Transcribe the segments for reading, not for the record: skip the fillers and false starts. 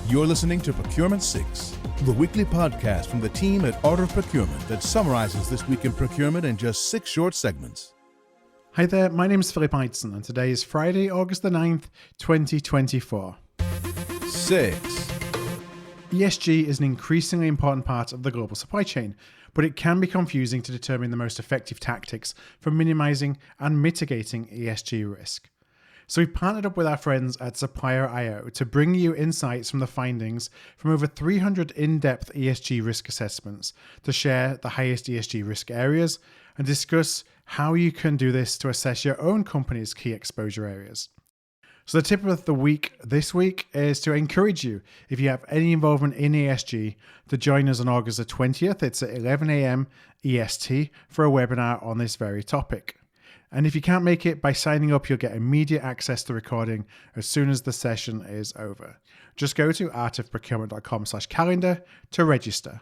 You're listening to Procurement 6, the weekly podcast from the team at Art of Procurement that summarizes this week in procurement in just 6 short segments. Hi there, my name is Philip Eitzen, and today is Friday, August the 9th, 2024. 6. ESG is an increasingly important part of the global supply chain, but it can be confusing to determine the most effective tactics for minimizing and mitigating ESG risk. So we've partnered up with our friends at Supplier.io to bring you insights from the findings from over 300 in-depth ESG risk assessments to share the highest ESG risk areas and discuss how you can do this to assess your own company's key exposure areas. So the tip of the week this week is to encourage you, if you have any involvement in ESG, to join us on August the 20th. It's at 11 a.m. EST for a webinar on this very topic. And if you can't make it, by signing up, you'll get immediate access to the recording as soon as the session is over. Just go to artofprocurement.com/calendar to register.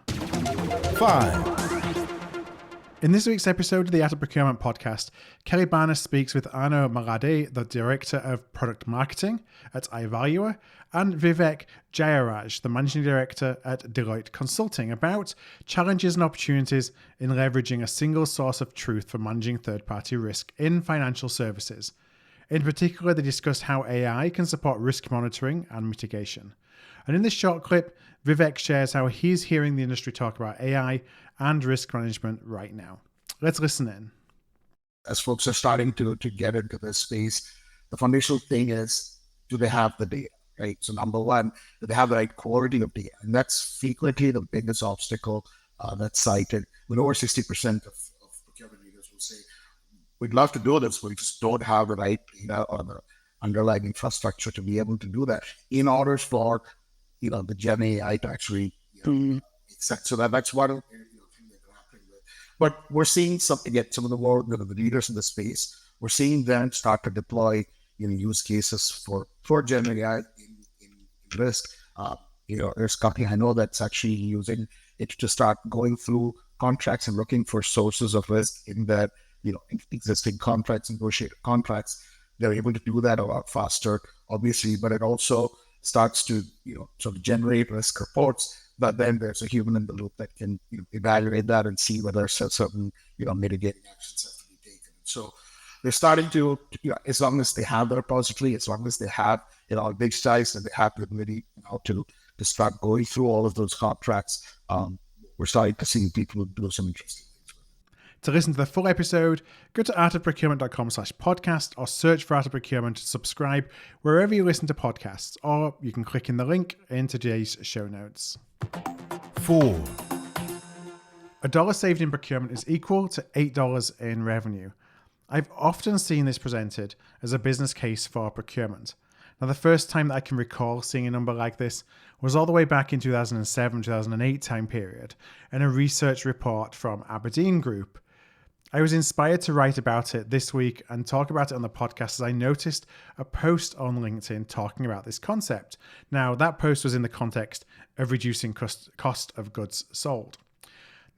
5. In this week's episode of the Art of Procurement podcast, Kelly Barnes speaks with Arno Marade, the Director of Product Marketing at iValua, and Vivek Jayaraj, the Managing Director at Deloitte Consulting, about challenges and opportunities in leveraging a single source of truth for managing third-party risk in financial services. In particular, they discussed how AI can support risk monitoring and mitigation. And in this short clip, Vivek shares how he's hearing the industry talk about AI and risk management right now. Let's listen in. As folks are starting to get into this space, the foundational thing is, do they have the data, right? So number one, do they have the right quality of data? And that's frequently the biggest obstacle that's cited. With over 60% of procurement leaders will say, we'd love to do this, but we just don't have the right data or the underlying infrastructure to be able to do that in order for the Gen AI to actually make sense. So that's one thing they're grappling with. But we're seeing some of the more the leaders in the space. We're seeing them start to deploy use cases for Gen AI in risk. There's a company I know that's actually using it to start going through contracts and looking for sources of risk in that existing contracts, negotiated contracts. They're able to do that a lot faster, obviously, but it also starts to sort of generate risk reports, but then there's a human in the loop that can evaluate that and see whether certain mitigating actions have to be taken. So they're starting to as long as they have the repository, as long as they have digitized and they have the ability to start going through all of those contracts, we're starting to see people do some interesting things. To listen to the full episode, go to artofprocurement.com/podcast or search for Art of Procurement to subscribe wherever you listen to podcasts, or you can click in the link in today's show notes. 4. $1 saved in procurement is equal to $8 in revenue. I've often seen this presented as a business case for procurement. Now, the first time that I can recall seeing a number like this was all the way back in 2007-2008 time period in a research report from Aberdeen Group. I was inspired to write about it this week and talk about it on the podcast as I noticed a post on LinkedIn talking about this concept. Now, that post was in the context of reducing cost of goods sold.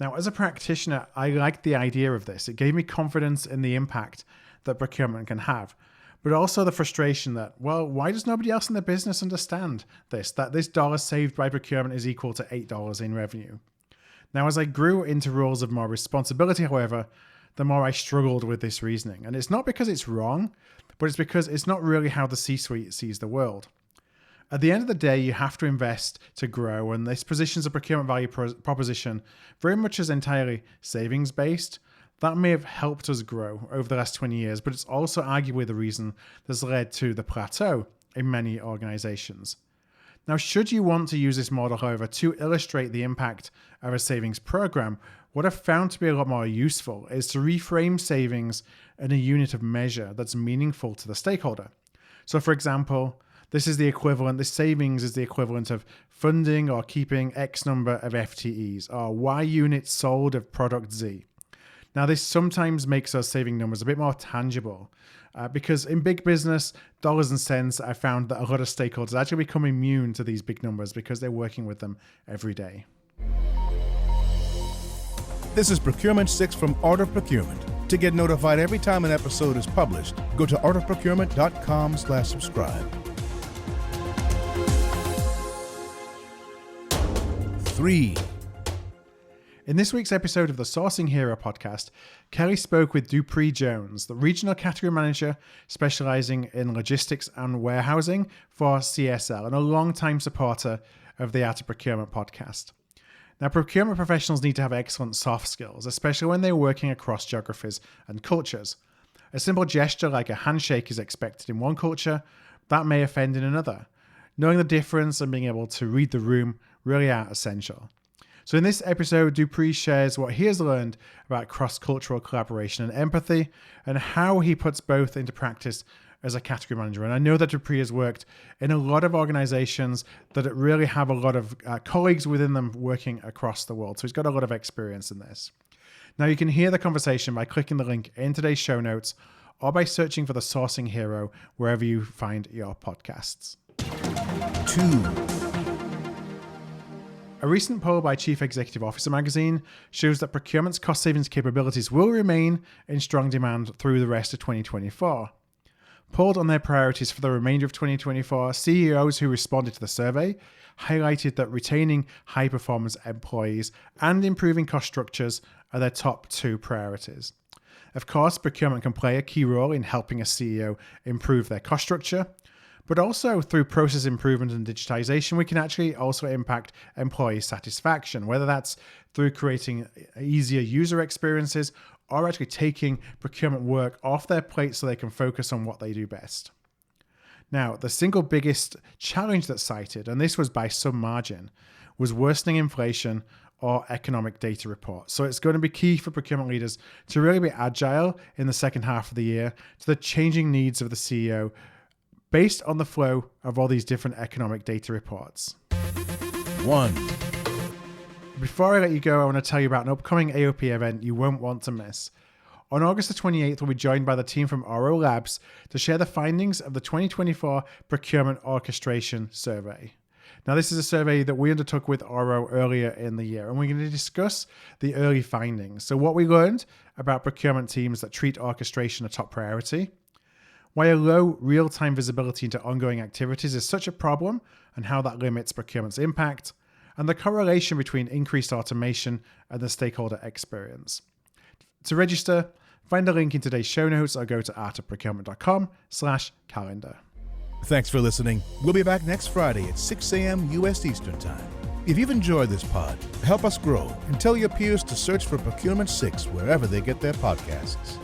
Now, as a practitioner, I liked the idea of this. It gave me confidence in the impact that procurement can have, but also the frustration that, well, why does nobody else in the business understand this, that this dollar saved by procurement is equal to $8 in revenue? Now, as I grew into roles of more responsibility, however, the more I struggled with this reasoning. And it's not because it's wrong, but it's because it's not really how the C-suite sees the world. At the end of the day, you have to invest to grow, and this positions a procurement value proposition very much as entirely savings-based. That may have helped us grow over the last 20 years, but it's also arguably the reason that's led to the plateau in many organizations. Now, should you want to use this model, however, to illustrate the impact of a savings program, what I've found to be a lot more useful is to reframe savings in a unit of measure that's meaningful to the stakeholder. So, for example, this savings is the equivalent of funding or keeping X number of FTEs or Y units sold of product Z. Now, this sometimes makes those saving numbers a bit more tangible because in big business, dollars and cents, I found that a lot of stakeholders actually become immune to these big numbers because they're working with them every day. This is Procurement 6 from Art of Procurement. To get notified every time an episode is published, go to artofprocurement.com/subscribe. 3. In this week's episode of the Sourcing Hero podcast, Kelly spoke with Dupree Jones, the regional category manager specializing in logistics and warehousing for CSL and a long-time supporter of the Art of Procurement podcast. Now, procurement professionals need to have excellent soft skills, especially when they're working across geographies and cultures. A simple gesture like a handshake is expected in one culture, that may offend in another. Knowing the difference and being able to read the room really are essential. So in this episode, Dupree shares what he has learned about cross-cultural collaboration and empathy and how he puts both into practice as a category manager. And I know that Dupree has worked in a lot of organizations that really have a lot of colleagues within them working across the world. So he's got a lot of experience in this. Now you can hear the conversation by clicking the link in today's show notes or by searching for the Sourcing Hero wherever you find your podcasts. 2. A recent poll by Chief Executive Officer magazine shows that procurement's cost savings capabilities will remain in strong demand through the rest of 2024. Polled on their priorities for the remainder of 2024, CEOs who responded to the survey highlighted that retaining high-performance employees and improving cost structures are their top 2 priorities. Of course, procurement can play a key role in helping a CEO improve their cost structure, but also through process improvement and digitization, we can actually also impact employee satisfaction, whether that's through creating easier user experiences or actually taking procurement work off their plate so they can focus on what they do best. Now, the single biggest challenge that's cited, and this was by some margin, was worsening inflation or economic data reports. So it's going to be key for procurement leaders to really be agile in the second half of the year to the changing needs of the CEO based on the flow of all these different economic data reports. 1. Before I let you go, I want to tell you about an upcoming AOP event you won't want to miss. On August the 28th, we'll be joined by the team from Oro Labs to share the findings of the 2024 Procurement Orchestration Survey. Now, this is a survey that we undertook with Oro earlier in the year, and we're going to discuss the early findings. So what we learned about procurement teams that treat orchestration a top priority, why a low real-time visibility into ongoing activities is such a problem and how that limits procurement's impact, and the correlation between increased automation and the stakeholder experience. To register, find the link in today's show notes or go to artofprocurement.com/calendar. Thanks for listening. We'll be back next Friday at 6 a.m. U.S. Eastern Time. If you've enjoyed this pod, help us grow and tell your peers to search for Procurement 6 wherever they get their podcasts.